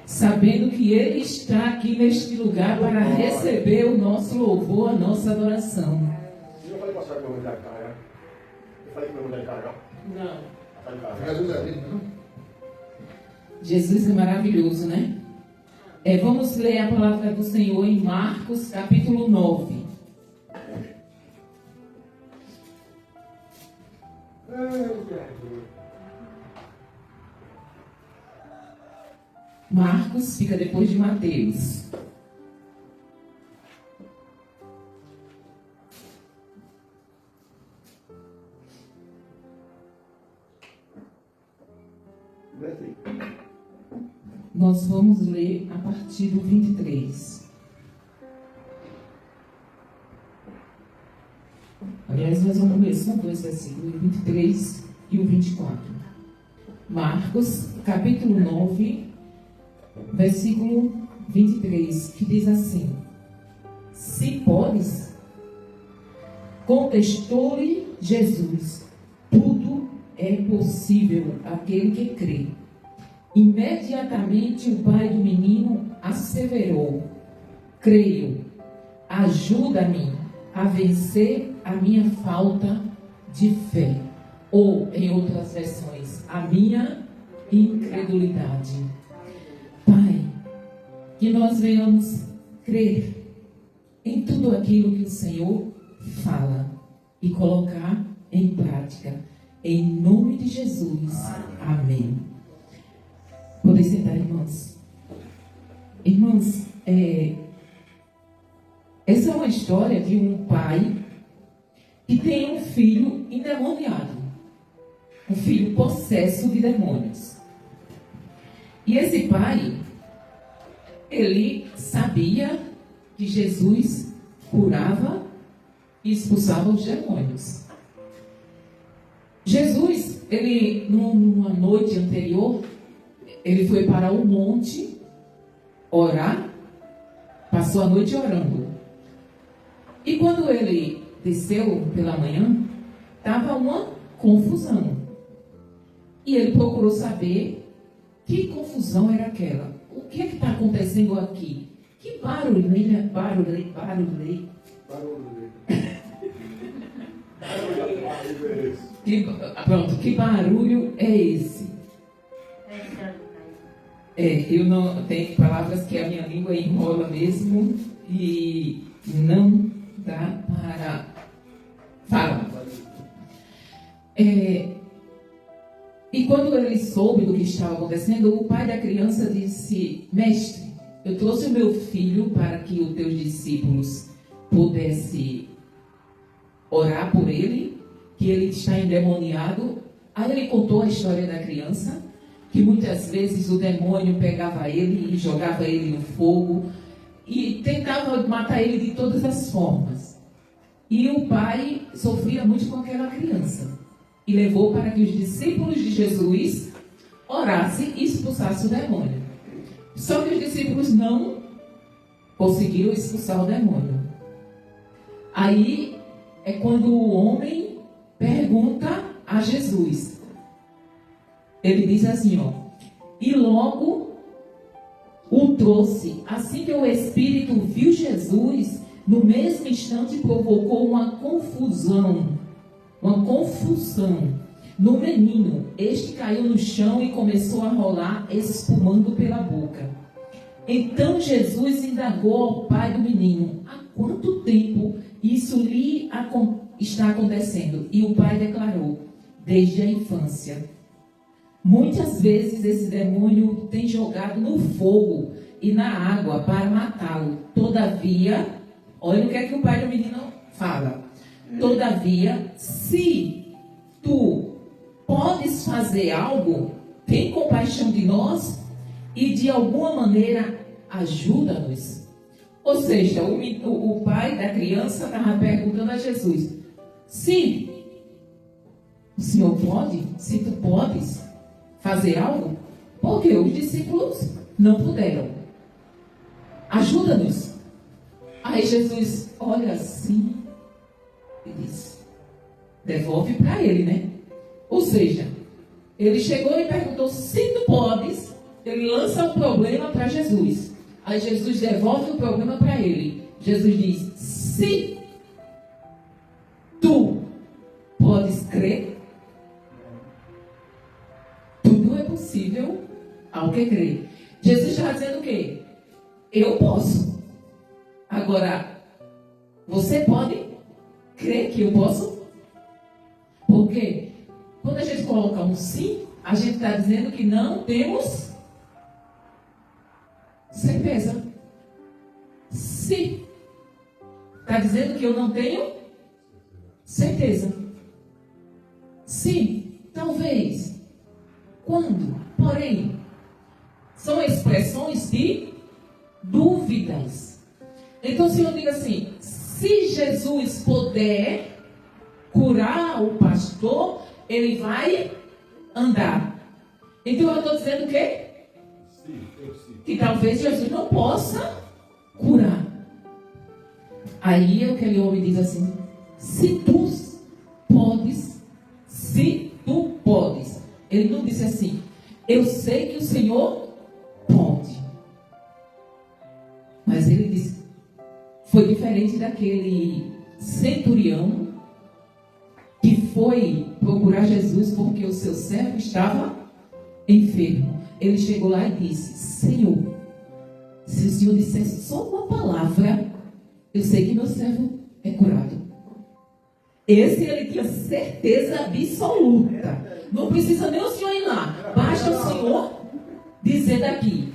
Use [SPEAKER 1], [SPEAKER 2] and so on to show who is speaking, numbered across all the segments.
[SPEAKER 1] sabendo que Ele está aqui neste lugar para receber o nosso louvor, a nossa adoração.
[SPEAKER 2] Eu falei com a senhora que eu vou mudar de carga. Eu falei que eu vou mudar de carga.
[SPEAKER 1] Não.
[SPEAKER 2] Jesus é lindo, não?
[SPEAKER 1] Jesus é maravilhoso, né? Vamos ler a palavra do Senhor em Marcos, capítulo 9. Marcos fica depois de Mateus. Nós vamos ler a partir do 23. Aliás, nós vamos ler só dois versículos, o 23 e o 24. Marcos, capítulo 9, versículo 23, que diz assim: Se podes, contestou-lhe Jesus, tudo é possível àquele que crê. Imediatamente o pai do menino asseverou: Creio, ajuda-me a vencer a minha falta de fé. Ou, em outras versões, a minha incredulidade. Pai, que nós venhamos crer em tudo aquilo que o Senhor fala e colocar em prática. Em nome de Jesus. Amém. Podem sentar, irmãos. Irmãos, essa é uma história de um pai que tem um filho endemoniado. Um filho possesso de demônios. E esse pai, ele sabia que Jesus curava e expulsava os demônios. Jesus, ele, numa noite anterior, ele foi para o monte orar, passou a noite orando. E quando ele desceu pela manhã, estava uma confusão. E ele procurou saber que confusão era aquela. O que é que está acontecendo aqui? Que barulho. Que barulho é esse? Eu não tenho palavras que a minha língua enrola mesmo e não dá para falar. E quando ele soube do que estava acontecendo, o pai da criança disse: Mestre, eu trouxe o meu filho para que os teus discípulos pudessem orar por ele, que ele está endemoniado. Aí ele contou a história da criança, que muitas vezes o demônio pegava ele e jogava ele no fogo e tentava matar ele de todas as formas. E o pai sofria muito com aquela criança e levou para que os discípulos de Jesus orassem e expulsassem o demônio. Só que os discípulos não conseguiram expulsar o demônio. Aí é quando o homem pergunta a Jesus. Ele diz assim, e logo o trouxe. Assim que o Espírito viu Jesus, no mesmo instante provocou uma confusão no menino. Este caiu no chão e começou a rolar, espumando pela boca. Então Jesus indagou ao pai do menino: há quanto tempo isso lhe está acontecendo? E o pai declarou: desde a infância. Muitas vezes esse demônio tem jogado no fogo e na água para matá-lo. Todavia, olha o que é que o pai do menino fala. Todavia, se tu podes fazer algo, tem compaixão de nós e de alguma maneira ajuda-nos. Ou seja, o pai da criança estava perguntando a Jesus: se o Senhor pode, se tu podes fazer algo, porque os discípulos não puderam. Ajuda-nos. Aí Jesus olha assim e diz: devolve para ele, né? Ou seja, ele chegou e perguntou: se tu podes ele lança o problema para Jesus. Aí Jesus devolve o problema para ele. Jesus diz: se tu podes crer, tudo é possível ao que crê. Jesus está dizendo o quê? Eu posso. Agora, você pode crer que eu posso? Porque quando a gente coloca um sim, a gente está dizendo que não temos certeza. Se está dizendo que eu não tenho certeza. Sim, talvez, quando, porém, são expressões de dúvidas. Então o Senhor diz assim: se Jesus puder curar o pastor, ele vai andar. Então eu estou dizendo o quê? Que talvez Jesus não possa curar. Aí aquele homem diz assim: se tu podes, se tu podes. Ele não disse assim: eu sei que o Senhor pode. Mas ele disse, foi diferente daquele centurião que foi procurar Jesus porque o seu servo estava enfermo. Ele chegou lá e disse: Senhor, se o Senhor dissesse só uma palavra, eu sei que meu servo é curado. Esse ele tinha certeza absoluta. Não precisa nem o Senhor ir lá. Basta o Senhor dizer daqui.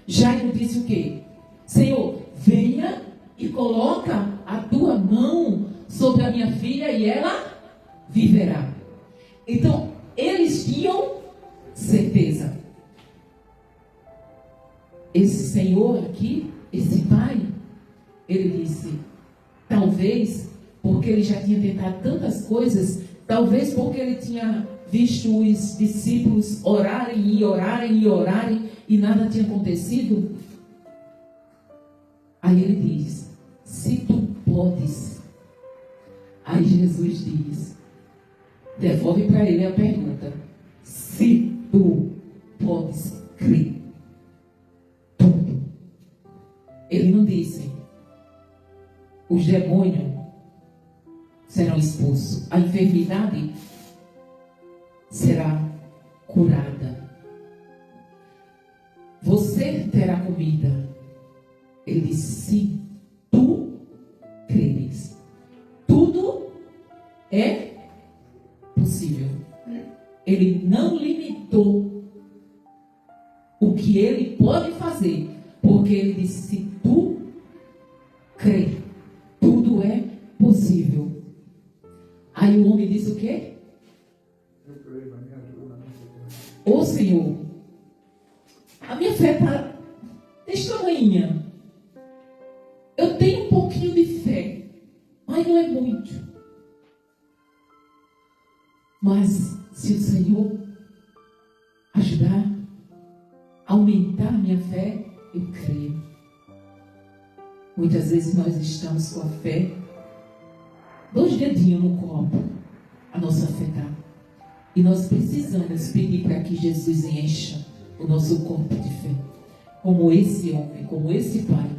[SPEAKER 1] Jairo disse o quê? Senhor, venha e coloca a tua mão sobre a minha filha e ela viverá. Então, eles tinham certeza. Esse Senhor aqui, esse pai, ele disse, talvez porque ele já tinha tentado tantas coisas, talvez porque ele tinha visto os discípulos orarem e orarem e orarem e nada tinha acontecido. Aí ele diz, se tu podes. Aí Jesus diz, devolve para ele a pergunta, se tu podes crer. Tudo. Ele não disse, os demônios serão expulsos, a enfermidade será curada, você terá comida. Ele disse, se tu creres, tudo é possível. Ele não limitou o que ele pode fazer, porque ele disse, se tu crer, tudo é possível. Aí o homem disse o quê? Ô Senhor, a minha fé está desse tamanho. Eu tenho um pouquinho de fé, mas não é muito. Mas se o Senhor ajudar, aumentar minha fé, eu creio. Muitas vezes nós estamos com a fé 2 dedinhos no copo, a nossa fé está. E nós precisamos pedir para que Jesus encha o nosso corpo de fé. Como esse homem, como esse pai.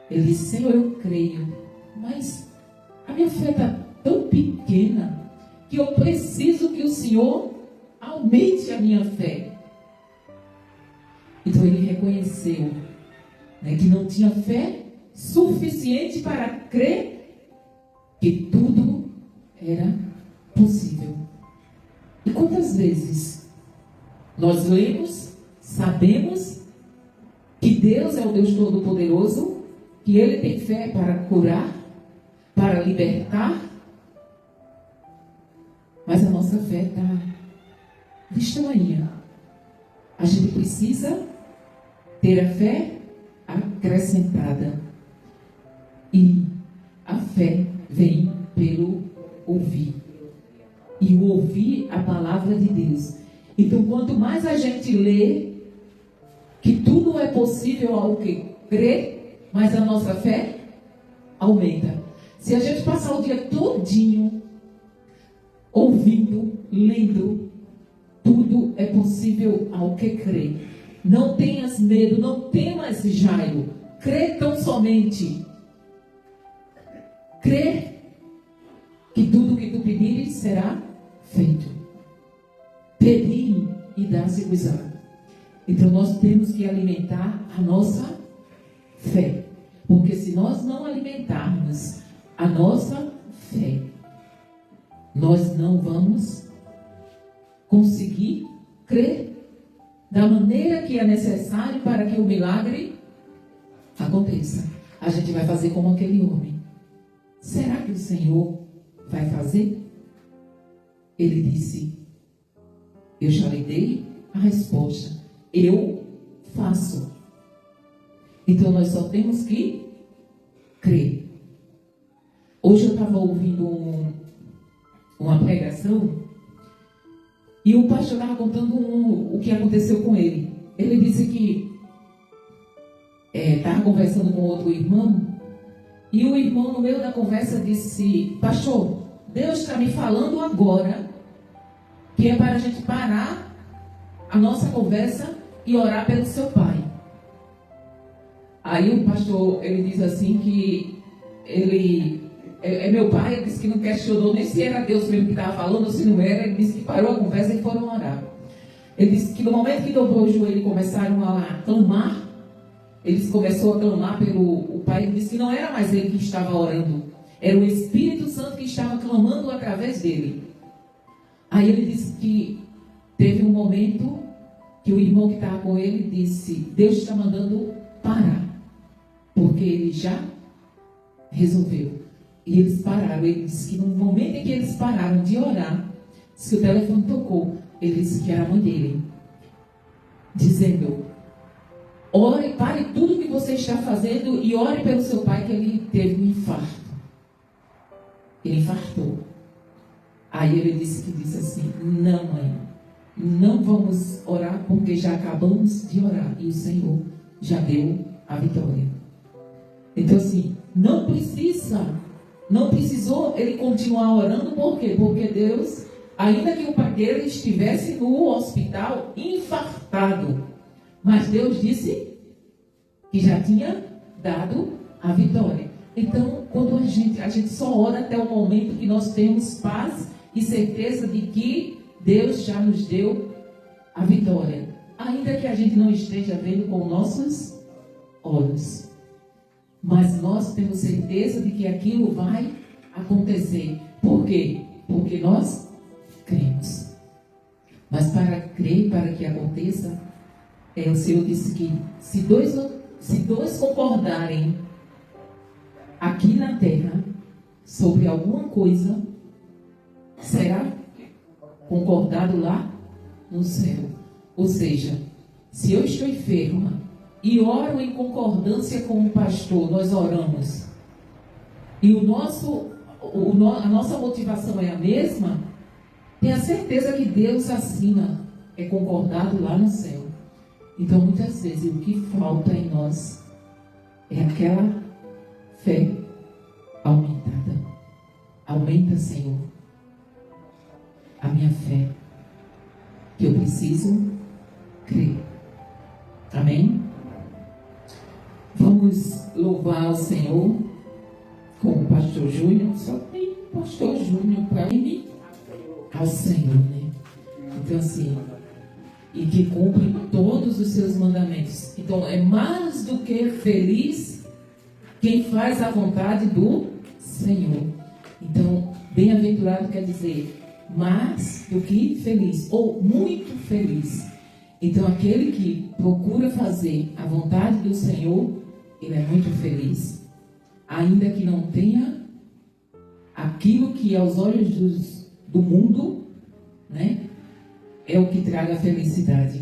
[SPEAKER 1] Ele disse, Senhor, eu creio, mas a minha fé está tão pequena que eu preciso que o Senhor aumente a minha fé. Então ele reconheceu, né, que não tinha fé suficiente para crer que tudo era possível. E quantas vezes nós lemos, sabemos que Deus é o Deus Todo-Poderoso, que Ele tem fé para curar, para libertar, mas a nossa fé está distraída. A gente precisa ter a fé acrescentada. E a fé vem pelo ouvir. E o ouvir a palavra de Deus. Então, quanto mais a gente lê que tudo é possível ao que crê, mais a nossa fé aumenta. Se a gente passar o dia todinho ouvindo, lendo, tudo é possível ao que crê. Não tenhas medo, não temas, Jairo. Crê tão somente. Crê que tudo que tu pedires será feito. Pedi e dá-se-vos-á. Então nós temos que alimentar a nossa fé. Porque se nós não alimentarmos a nossa fé, nós não vamos conseguir crer da maneira que é necessário para que o milagre aconteça. A gente vai fazer como aquele homem. Será que o Senhor vai fazer? Ele disse: eu já lhe dei a resposta. Eu faço. Então nós só temos que crer. Hoje eu estava ouvindo uma pregação e o pastor estava contando o que aconteceu com ele. Ele disse que estava conversando com outro irmão e o irmão no meio da conversa disse: pastor, Deus está me falando agora que é para a gente parar a nossa conversa e orar pelo seu pai. Aí o pastor, ele diz assim que ele é meu pai. Ele disse que não questionou nem se era Deus mesmo que estava falando ou se não era. Ele disse que parou a conversa e foram orar. Ele disse que no momento que dobrou o joelho e começaram a clamar, eles começaram a clamar pelo pai. Ele disse que não era mais ele que estava orando, era o Espírito Santo que estava clamando através dele. Aí ele disse que teve um momento que o irmão que estava com ele disse: Deus está mandando parar, porque ele já resolveu. E eles pararam. Ele disse que no momento em que eles pararam de orar, se o telefone tocou, ele disse que era a mãe dele, dizendo: ore, pare tudo que você está fazendo e ore pelo seu pai, que ele teve um infarto. Ele infartou. Aí ele disse assim: não, mãe, não vamos orar, porque já acabamos de orar e o Senhor já deu a vitória. Então assim, não precisou ele continuar orando. Por quê? Porque Deus, ainda que o pai dele estivesse no hospital infartado, mas Deus disse que já tinha dado a vitória. Então, quando a gente só ora até o momento que nós temos paz e certeza de que Deus já nos deu a vitória, ainda que a gente não esteja vendo com nossos olhos. Mas nós temos certeza de que aquilo vai acontecer. Por quê? Porque nós cremos. Mas para crer, para que aconteça, o Senhor disse que se dois concordarem aqui na terra sobre alguma coisa, será concordado lá no céu. Ou seja, se eu estou enferma e oro em concordância com o pastor, nós oramos, e a nossa motivação é a mesma, tenha certeza que Deus acima é concordado lá no céu. Então muitas vezes o que falta em nós é aquela fé aumentada. Aumenta, Senhor, a minha fé, que eu preciso crer. Amém? Vamos louvar o Senhor com o pastor Júnior. Só tem pastor Júnior para ir ao Senhor, né? Então assim, e que cumpre todos os seus mandamentos. Então é mais do que feliz quem faz a vontade do Senhor. Então, bem-aventurado quer dizer mais do que feliz, ou muito feliz. Então, aquele que procura fazer a vontade do Senhor, ele é muito feliz. Ainda que não tenha aquilo que aos olhos do mundo, né, é o que traga felicidade.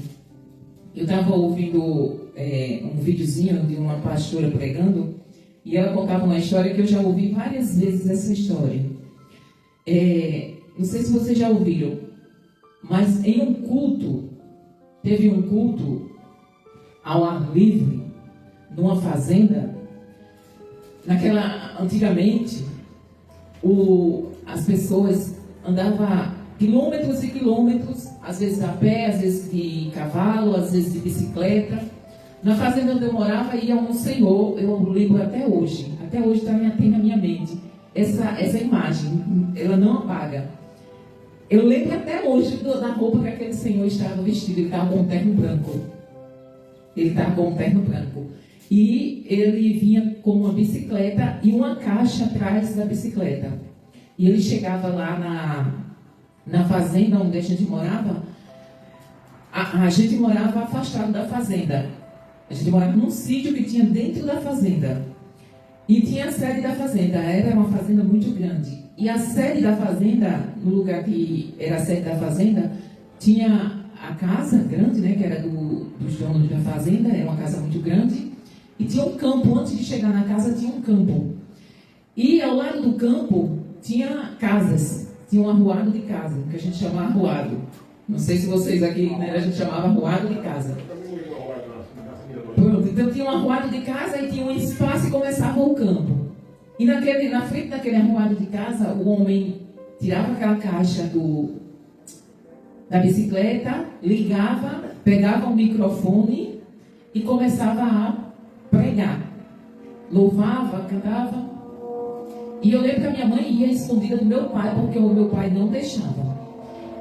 [SPEAKER 1] Eu estava ouvindo um videozinho de uma pastora pregando, e ela contava uma história que eu já ouvi várias vezes essa história. Não sei se vocês já ouviram, mas em um culto, teve um culto ao ar livre, numa fazenda. Antigamente, as pessoas andavam quilômetros e quilômetros, às vezes a pé, às vezes de cavalo, às vezes de bicicleta. Na fazenda onde eu morava ia um senhor, eu lembro até hoje tem na minha mente essa imagem, ela não apaga. Eu lembro até hoje da roupa que aquele senhor estava vestido, ele estava com um terno branco. E ele vinha com uma bicicleta e uma caixa atrás da bicicleta. E ele chegava lá na fazenda onde a gente morava, a gente morava afastado da fazenda. A gente morava num sítio que tinha dentro da fazenda. E tinha a sede da fazenda, era uma fazenda muito grande. E a sede da fazenda, no lugar que era a sede da fazenda, tinha a casa grande, né, que era dos donos da fazenda, era uma casa muito grande. E tinha um campo, antes de chegar na casa tinha um campo. E ao lado do campo tinha casas, tinha um arruado de casa, que a gente chamava arruado. Não sei se vocês aqui, né, a gente chamava arruado de casa. Pronto, então tinha um arruado de casa e tinha um espaço e começava o campo. E na frente daquele arruado de casa, o homem tirava aquela caixa da bicicleta, ligava, pegava o microfone e começava a pregar. Louvava, cantava. E eu lembro que a minha mãe ia escondida do meu pai, porque o meu pai não deixava.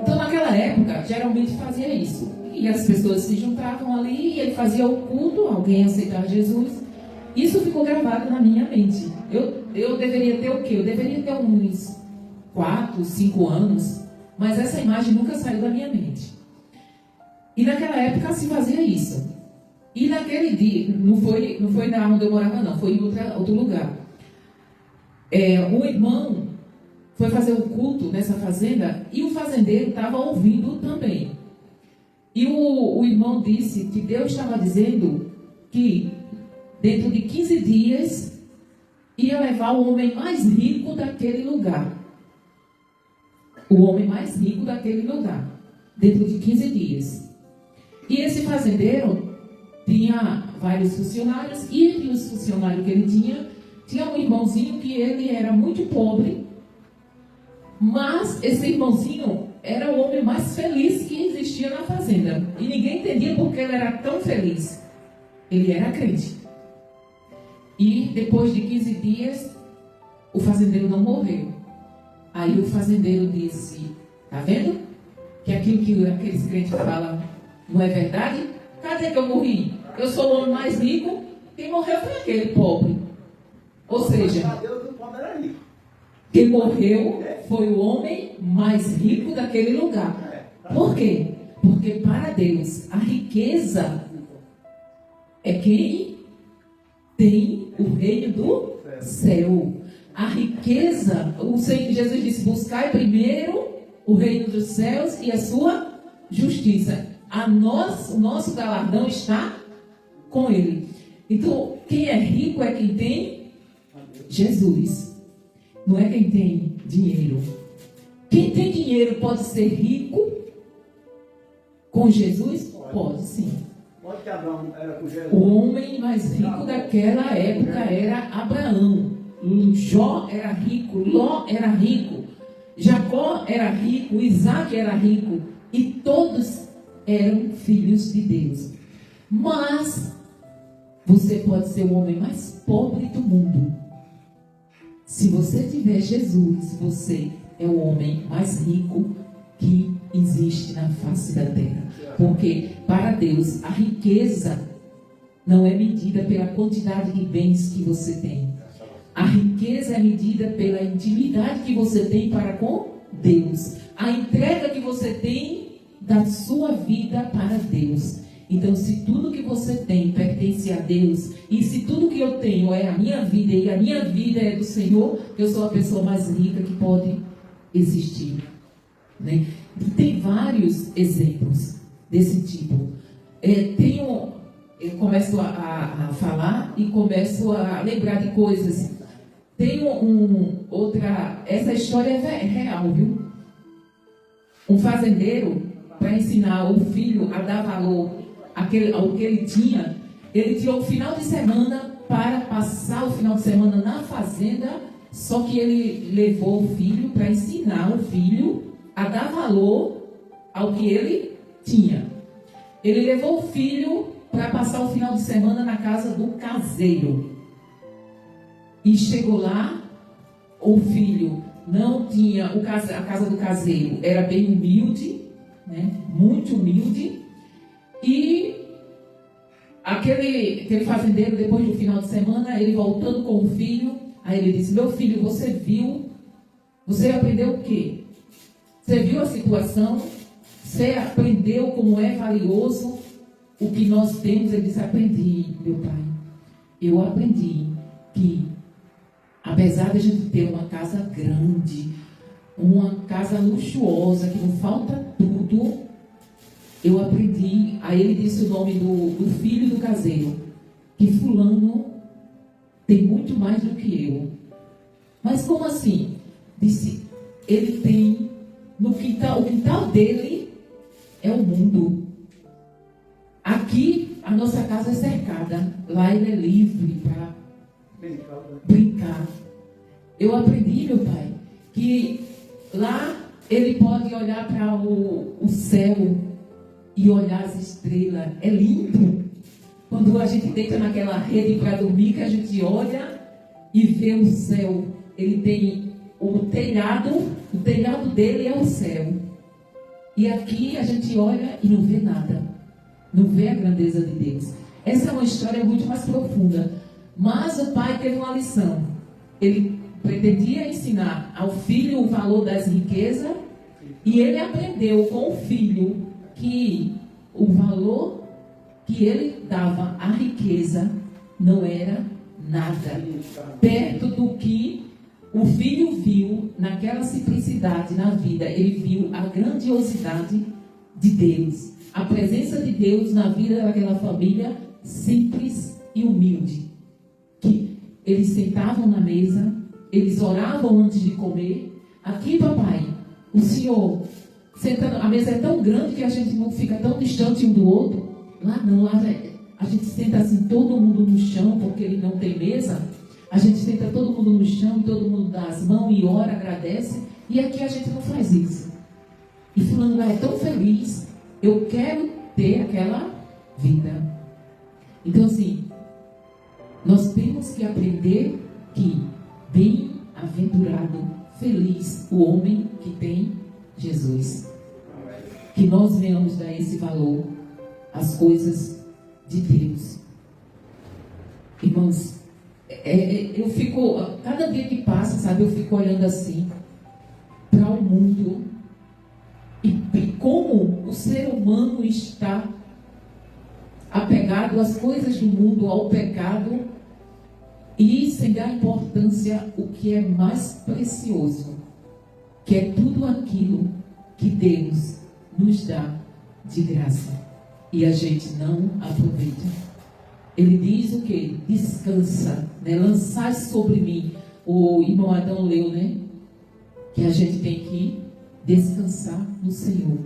[SPEAKER 1] Então naquela época, geralmente fazia isso. E as pessoas se juntavam ali e ele fazia o culto, alguém aceitava Jesus. Isso ficou gravado na minha mente. Eu deveria ter o quê? Eu deveria ter uns 4, 5 anos, mas essa imagem nunca saiu da minha mente. E naquela época se fazia isso. E naquele dia, não foi na onde eu morava não, foi em outro lugar. O irmão foi fazer o culto nessa fazenda e o fazendeiro estava ouvindo também. E o irmão disse que Deus estava dizendo que dentro de 15 dias ia levar o homem mais rico daquele lugar. O homem mais rico daquele lugar. Dentro de 15 dias. E esse fazendeiro tinha vários funcionários, e entre os funcionários que ele tinha um irmãozinho que ele era muito pobre, mas esse irmãozinho era o homem mais feliz que existia na fazenda. E ninguém entendia por que ele era tão feliz. Ele era crente. E depois de 15 dias, o fazendeiro não morreu. Aí o fazendeiro disse, tá vendo? Que aquilo que aqueles crentes falam não é verdade? Cadê que eu morri? Eu sou o homem mais rico, quem morreu foi aquele pobre. Ou seja, quem morreu foi o homem mais rico daquele lugar. Por quê? Porque para Deus a riqueza é quem tem o reino do céu. A riqueza, o Senhor Jesus disse, buscai primeiro o reino dos céus e a sua justiça. O nosso galardão está com Ele. Então, quem é rico é quem tem Jesus. Não é quem tem dinheiro. Quem tem dinheiro pode ser rico com Jesus? Pode sim. O homem mais rico daquela época era Abraão. Jó era rico, Ló era rico, Jacó era rico, Isaac era rico. E todos eram filhos de Deus. Mas você pode ser o homem mais pobre do mundo. Se você tiver Jesus, você é o homem mais rico que existe na face da terra. Porque para Deus a riqueza não é medida pela quantidade de bens que você tem. A riqueza é medida pela intimidade que você tem para com Deus. A entrega que você tem da sua vida para Deus. Então, se tudo que você tem pertence a Deus, e se tudo que eu tenho é a minha vida, e a minha vida é do Senhor, eu sou a pessoa mais rica que pode existir. Né? Tem vários exemplos desse tipo. Eu começo a falar e começo a lembrar de coisas. Tem essa história é real, viu? Um fazendeiro, para ensinar o filho a dar valor ao que ele tinha, ele tirou o final de semana para passar o final de semana na fazenda, só que ele levou o filho para ensinar o filho a dar valor ao que ele tinha. Ele levou o filho para passar o final de semana na casa do caseiro. E chegou lá, o filho não tinha, a casa do caseiro era bem humilde, né? Muito humilde. E aquele fazendeiro, depois do final de semana, ele voltando com o filho, aí ele disse: meu filho, você aprendeu o quê? Você viu a situação? Você aprendeu como é valioso o que nós temos? Ele disse: aprendi, meu pai. Eu aprendi que, apesar de a gente ter uma casa grande, uma casa luxuosa, que não falta tudo, eu aprendi. Aí ele disse o nome do filho do caseiro, que fulano tem muito mais do que eu. Mas como assim? Disse: ele tem no quintal, o quintal dele é o mundo. Aqui a nossa casa é cercada, lá ele é livre para brincar. Eu aprendi, meu pai, que lá ele pode olhar para o céu e olhar as estrelas. É lindo. Quando a gente deita naquela rede para dormir, que a gente olha e vê o céu. Ele tem o telhado dele é o céu. E aqui a gente olha e não vê nada. Não vê a grandeza de Deus. Essa é uma história muito mais profunda. Mas o pai teve uma lição. Ele pretendia ensinar ao filho o valor das riquezas. E ele aprendeu com o filho que o valor que ele dava à riqueza não era nada perto do que o filho viu naquela simplicidade na vida. Ele viu a grandiosidade de Deus, a presença de Deus na vida daquela família simples e humilde, que eles sentavam na mesa, eles oravam antes de comer. Aqui, papai, o senhor senta, a mesa é tão grande que a gente não fica tão distante um do outro. Lá não, lá a gente senta assim, todo mundo no chão, porque ele não tem mesa. A gente senta todo mundo no chão e todo mundo dá as mãos e ora, agradece. E aqui a gente não faz isso. E fulano lá é tão feliz. Eu quero ter aquela vida. Então assim, nós temos que aprender que bem-aventurado, feliz o homem que tem Jesus. Que nós venhamos dar esse valor às coisas de Deus. Irmãos, eu fico, cada dia que passa, sabe, eu fico olhando assim para o mundo e como o ser humano está apegado às coisas do mundo, ao pecado, e sem dar importância o que é mais precioso, que é tudo aquilo que Deus nos dá de graça e a gente não aproveita. Ele diz o que? Descansa, né? Lançai sobre mim. O irmão Adão leu, né? Que a gente tem que descansar no Senhor,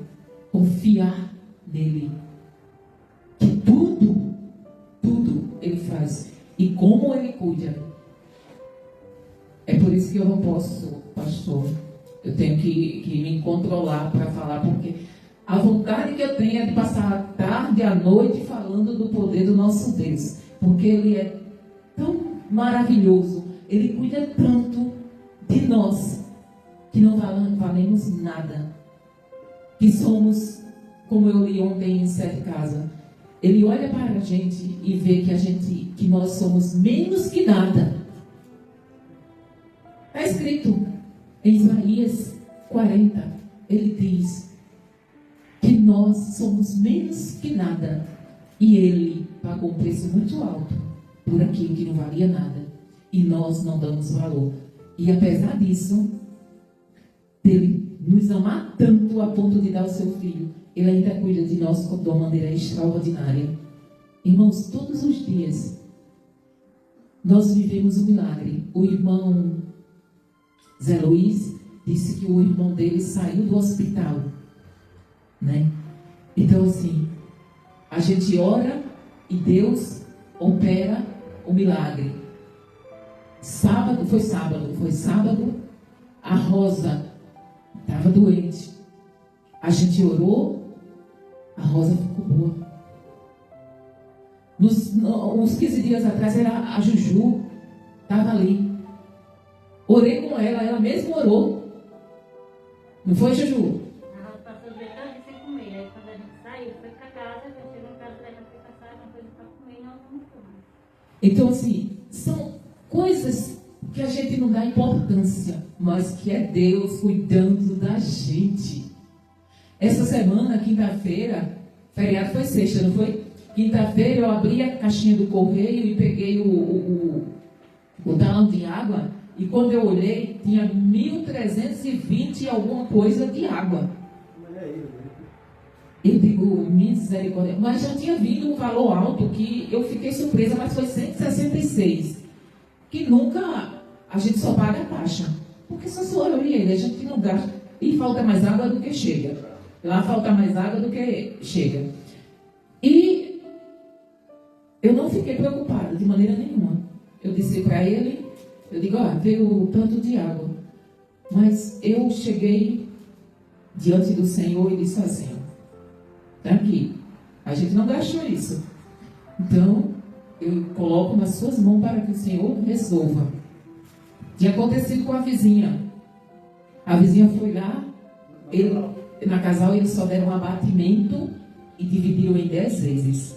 [SPEAKER 1] confiar nele, que tudo ele faz e como ele cuida. É por isso que eu não posso, pastor, eu tenho que me controlar para falar, porque a vontade que eu tenho é de passar a tarde e a noite falando do poder do nosso Deus, porque Ele é tão maravilhoso, Ele cuida tanto de nós, que não valemos nada, que somos, como eu li ontem em Sete Casa, Ele olha para a gente e vê que nós somos menos que nada. Está escrito em Isaías 40, Ele diz que nós somos menos que nada. E Ele pagou um preço muito alto por aquilo que não valia nada. E nós não damos valor. E apesar disso, dele nos amar tanto a ponto de dar o seu filho, Ele ainda cuida de nós de uma maneira extraordinária. Irmãos, todos os dias nós vivemos um milagre. O irmão Zé Luiz disse que o irmão dele saiu do hospital, né? Então assim, a gente ora e Deus opera o milagre. Foi sábado, a Rosa estava doente, A gente orou, a Rosa ficou boa. Uns 15 dias atrás era a Juju, estava ali. Orei com ela, ela mesma orou. Não foi, Juju?
[SPEAKER 3] A Rosa passou o dia todo sem comer. Aí quando a gente saiu, foi pra casa, quando chegou em casa, ela foi passar uma coisa pra comer e não almoçou mais.
[SPEAKER 1] Então, assim, são coisas que a gente não dá importância, mas que é Deus cuidando da gente. Essa semana, quinta-feira, feriado foi sexta, não foi? Quinta-feira eu abri a caixinha do correio e peguei o talão de água, e quando eu olhei, tinha 1.320 e alguma coisa de água. Eu digo, misericórdia, mas já tinha vindo um valor alto que eu fiquei surpresa, mas foi 166, que nunca a gente só paga a taxa, porque só sou eu e ele, a gente não gasta, e falta mais água do que chega, lá falta mais água do que chega, e eu não fiquei preocupada de maneira nenhuma. Eu disse para ele, eu digo, veio tanto de água, mas eu cheguei diante do Senhor e disse assim, tá aqui, a gente não gastou isso, então eu coloco nas suas mãos para que o Senhor resolva. Tinha acontecido com a vizinha foi lá, na casal eles só deram um abatimento e dividiram em 10 vezes.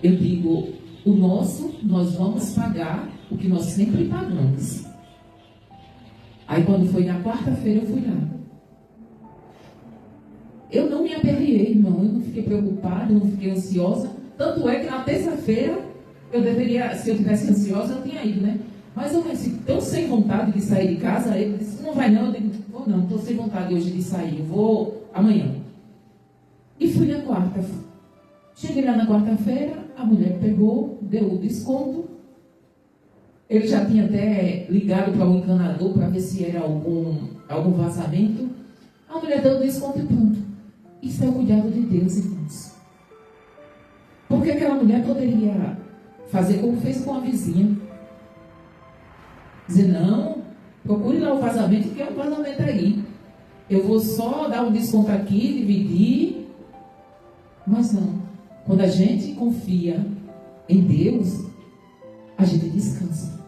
[SPEAKER 1] Eu digo, o nosso, nós vamos pagar o que nós sempre pagamos. Aí quando foi na quarta-feira eu fui lá. Eu não me aperreei, irmão, eu não fiquei preocupada, não fiquei ansiosa. Tanto é que na terça-feira, eu deveria, se eu tivesse ansiosa, eu tinha ido, né? Mas eu disse, tão sem vontade de sair de casa, ele disse, não vai não, eu digo, vou não, estou sem vontade hoje de sair, eu vou amanhã. E fui na quarta. Cheguei lá na quarta-feira, a mulher pegou, deu o desconto. Ele já tinha até ligado para o encanador para ver se era algum vazamento. A mulher deu o desconto e pronto. Isso é o cuidado de Deus, irmãos. Porque aquela mulher poderia fazer como fez com a vizinha. Dizer, não, procure lá o vazamento, que é o vazamento aí. Eu vou só dar um desconto aqui, dividir. Mas não. Quando a gente confia em Deus, a gente descansa.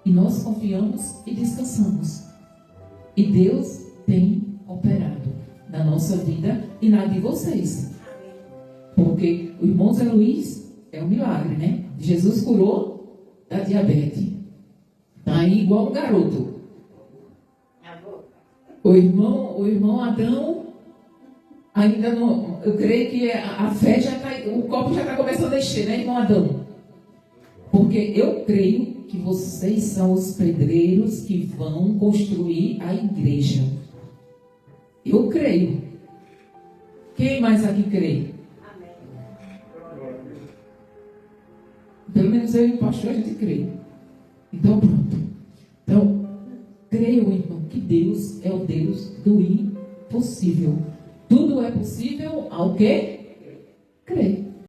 [SPEAKER 1] E nós confiamos e descansamos. E Deus tem operado na nossa vida e na de vocês. Porque o irmão Zé Luiz é um milagre, né? Jesus curou da diabetes. Está aí igual um garoto. O irmão Adão ainda não. Eu creio que a fé já está. O copo já está começando a encher, né, irmão Adão? Porque eu creio que vocês são os pedreiros que vão construir a igreja. Eu creio. Quem mais aqui crê?
[SPEAKER 3] Amém.
[SPEAKER 1] Pelo menos eu e o pastor a gente crê. Então pronto. Então, creio, irmão, que Deus é o Deus do impossível. Tudo é possível ao quê?